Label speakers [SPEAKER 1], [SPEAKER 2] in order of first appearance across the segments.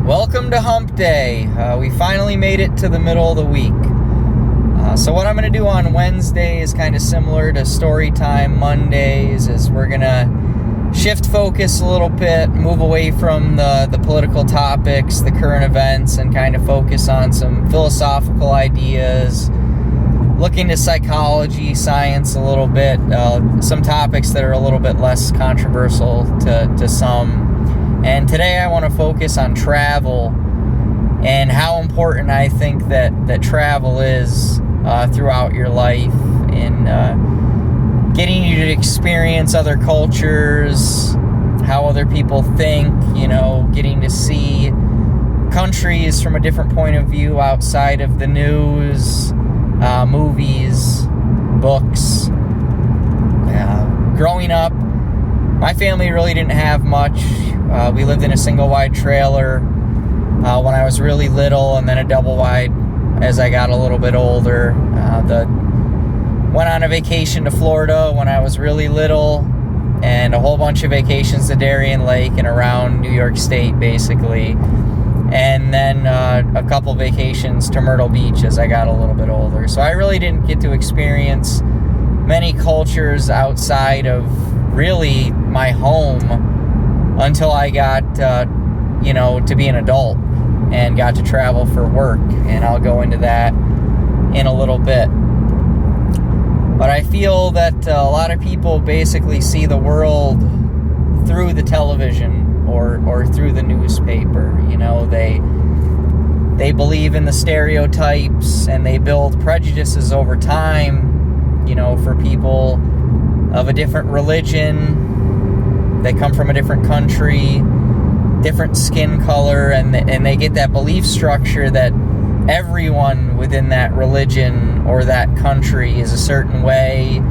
[SPEAKER 1] Welcome to Hump Day. We finally made it to the middle of the week. So what I'm going to do on Wednesday is kind of similar to story time Mondays, is we're going to shift focus a little bit, move away from the political topics, the current events, and kind of focus on some philosophical ideas, look into psychology, science a little bit, some topics that are a little bit less controversial to some. And today I want to focus on travel and how important I think that travel is throughout your life, in getting you to experience other cultures, how other people think, getting to see countries from a different point of view outside of the news, movies, books. Growing up, my family really didn't have much. We lived in a single wide trailer when I was really little, and then a double wide as I got a little bit older. Went on a vacation to Florida when I was really little, and a whole bunch of vacations to Darien Lake and around New York State, basically. And then a couple vacations to Myrtle Beach as I got a little bit older. So I really didn't get to experience many cultures outside of really my home until I got, to be an adult and got to travel for work. And I'll go into that in a little bit. But I feel that a lot of people basically see the world through the television or through the newspaper. They believe in the stereotypes, and they build prejudices over time, for people of a different religion. They come from a different country, different skin color, and they get that belief structure that everyone within that religion or that country is a certain way.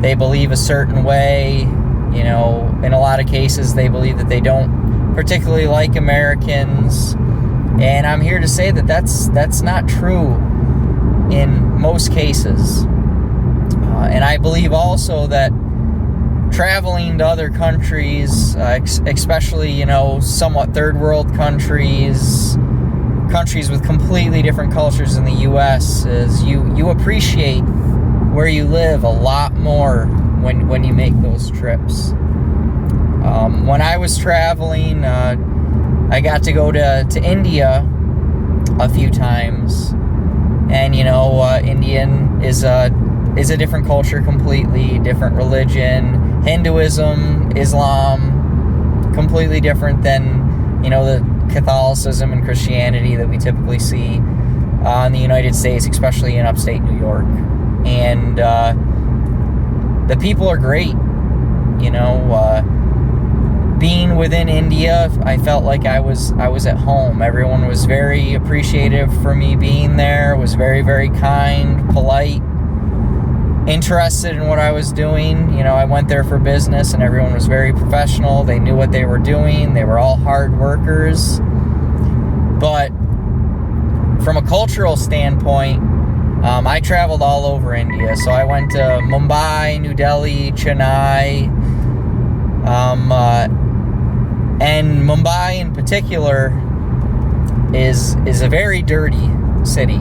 [SPEAKER 1] They believe a certain way. In a lot of cases, they believe that they don't particularly like Americans. And I'm here to say that that's not true in most cases. And I believe also that traveling to other countries, especially, somewhat third world countries with completely different cultures in the U.S., is you appreciate where you live a lot more when you make those trips. When I was traveling, I got to go to India a few times, and Indian is a different culture, completely different religion. Hinduism, Islam, completely different than the Catholicism and Christianity that we typically see in the United States, especially in upstate New York. And the people are great. Being within India, I felt like I was at home. Everyone was very appreciative for me being there, was very, very kind, polite, interested in what I was doing. I went there for business, and everyone was very professional. They knew what they were doing. They were all hard workers. But from a cultural standpoint, I traveled all over India. So I went to Mumbai, New Delhi, Chennai, and Mumbai in particular is a very dirty city.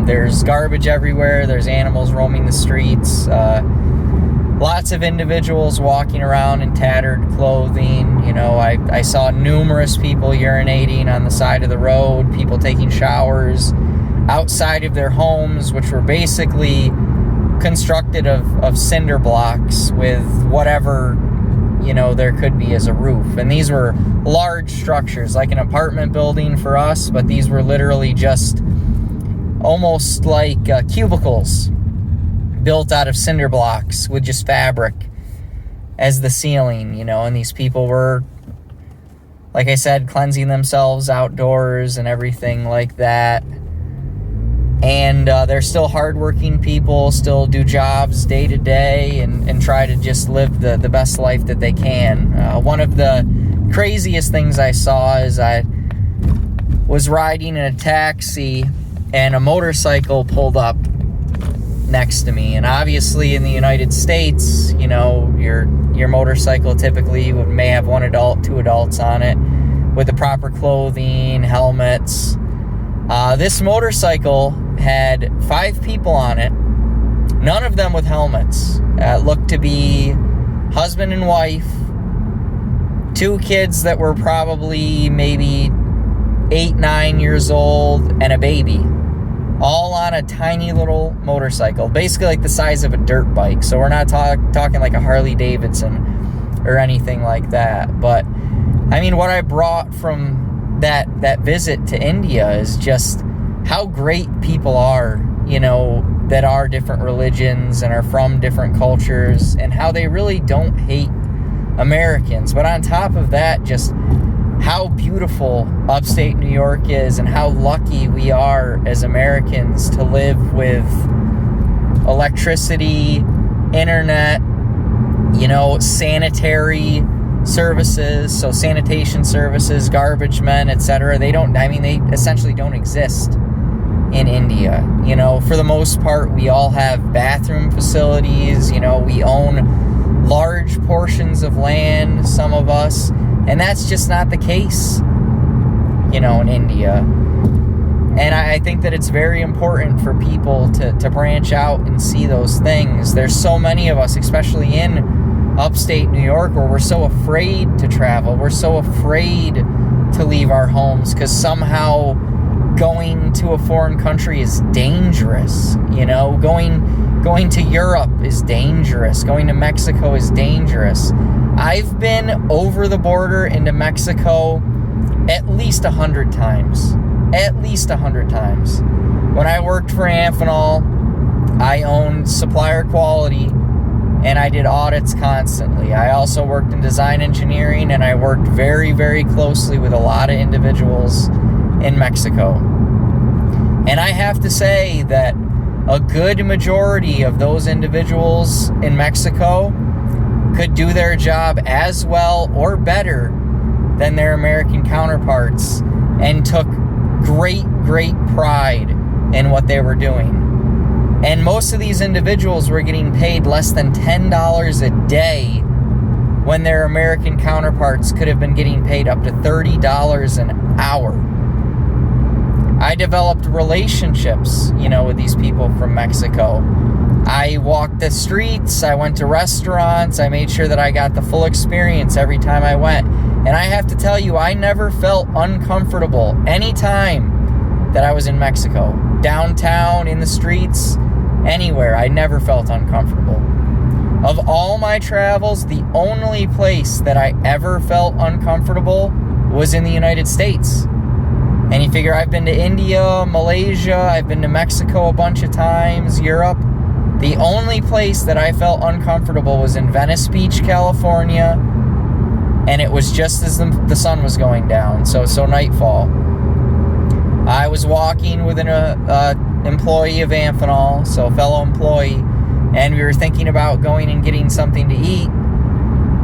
[SPEAKER 1] There's garbage everywhere. There's animals roaming the streets. Lots of individuals walking around in tattered clothing. I saw numerous people urinating on the side of the road, people taking showers outside of their homes, which were basically constructed of cinder blocks with whatever there could be as a roof. And these were large structures, like an apartment building for us, but these were literally just almost like cubicles built out of cinder blocks with just fabric as the ceiling, and these people were, like I said, cleansing themselves outdoors and everything like that. And they're still hardworking people, still do jobs day to day and try to just live the best life that they can. One of the craziest things I saw is I was riding in a taxi, and a motorcycle pulled up next to me. And obviously in the United States, your motorcycle typically may have one adult, two adults on it, with the proper clothing helmets. This motorcycle had 5 people on it, none of them with helmets. Looked to be husband and wife, 2 kids that were probably maybe 8-9 years old, and a baby, all on a tiny little motorcycle, basically like the size of a dirt bike. So we're not talking like a Harley Davidson or anything like that. But I mean, what I brought from that visit to India is just how great people are, you know, that are different religions and are from different cultures, and how they really don't hate Americans. But on top of that, just how beautiful upstate New York is, and how lucky we are as Americans to live with electricity, internet, you know, sanitary services, so sanitation services, garbage men, etc. They essentially don't exist in India. You know, for the most part, we all have bathroom facilities, you know, we own large portions of land, some of us, and that's just not the case, you know, in India. And I think that it's very important for people to branch out and see those things. There's so many of us, especially in upstate New York, where we're so afraid to travel. We're so afraid to leave our homes because somehow going to a foreign country is dangerous. You know, going to Europe is dangerous. Going to Mexico is dangerous. I've been over the border into Mexico at least 100 times. At least 100 times. When I worked for Amphenol, I owned supplier quality, and I did audits constantly. I also worked in design engineering, and I worked very, very closely with a lot of individuals in Mexico. And I have to say that a good majority of those individuals in Mexico could do their job as well or better than their American counterparts, and took great, great pride in what they were doing. And most of these individuals were getting paid less than $10 a day, when their American counterparts could have been getting paid up to $30 an hour. I developed relationships, you know, with these people from Mexico. I walked the streets, I went to restaurants, I made sure that I got the full experience every time I went. And I have to tell you, I never felt uncomfortable anytime that I was in Mexico. Downtown, in the streets, anywhere, I never felt uncomfortable. Of all my travels, the only place that I ever felt uncomfortable was in the United States. And you figure, I've been to India, Malaysia, I've been to Mexico a bunch of times, Europe. The only place that I felt uncomfortable was in Venice Beach, California, and it was just as the sun was going down, so nightfall. I was walking with an employee of Amphenol, so a fellow employee, and we were thinking about going and getting something to eat.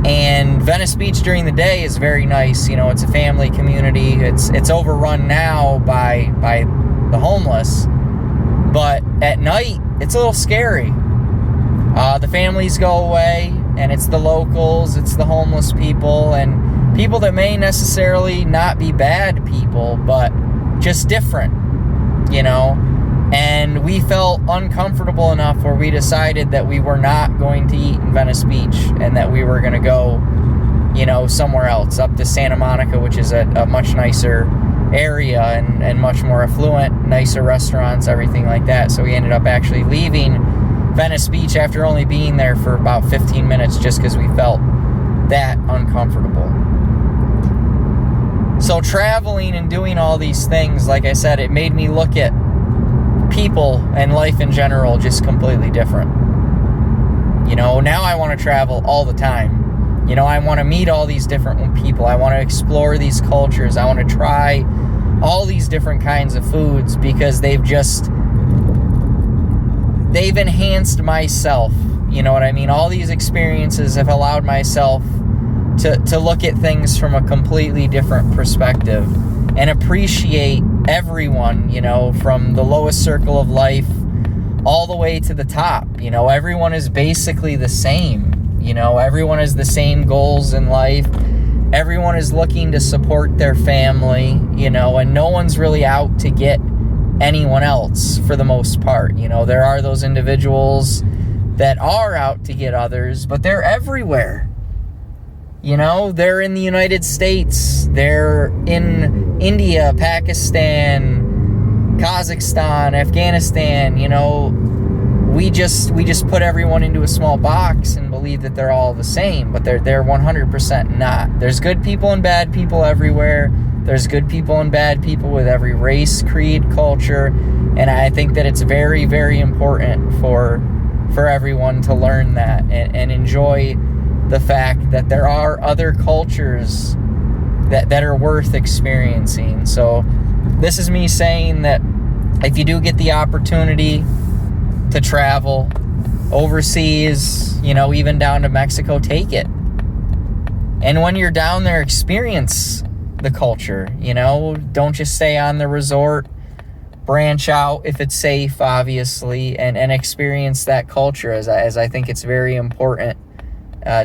[SPEAKER 1] And Venice Beach during the day is very nice. You know, it's a family community. It's overrun now by the homeless, but at night it's a little scary. The families go away, and it's the locals, it's the homeless people, and people that may necessarily not be bad people, but just different, you know. And we felt uncomfortable enough where we decided that we were not going to eat in Venice Beach, and that we were going to go, you know, somewhere else, up to Santa Monica, which is a much nicer area and much more affluent, nicer restaurants, everything like that. So we ended up actually leaving Venice Beach after only being there for about 15 minutes, just because we felt that uncomfortable. So traveling and doing all these things, like I said, it made me look at people and life in general just completely different. You know, now I want to travel all the time. You know, I want to meet all these different people. I want to explore these cultures. I want to try all these different kinds of foods, because they've enhanced myself. You know what I mean? All these experiences have allowed myself to look at things from a completely different perspective and appreciate everyone, you know, from the lowest circle of life all the way to the top. You know, everyone is basically the same. You know, everyone has the same goals in life. everyone is looking to support their family, you know, and no one's really out to get anyone else for the most part. You know, there are those individuals that are out to get others, but they're everywhere. You know, they're in the United States, they're in India, Pakistan, Kazakhstan, Afghanistan. You know, we just put everyone into a small box and believe that they're all the same, but they're 100% not. There's good people and bad people everywhere. There's good people and bad people with every race, creed, culture, and I think that it's very, very important for everyone to learn that and enjoy the fact that there are other cultures that are worth experiencing. So this is me saying that if you do get the opportunity to travel overseas, you know, even down to Mexico, take it. And when you're down there, experience the culture, you know, don't just stay on the resort, branch out if it's safe, obviously, and experience that culture, as I think it's very important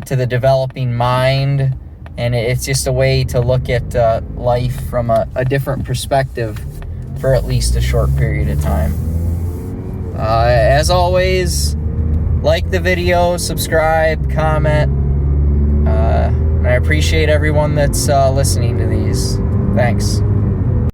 [SPEAKER 1] to the developing mind, and it's just a way to look at life from a different perspective for at least a short period of time. As always, like the video, subscribe, comment. I appreciate everyone that's listening to these. Thanks.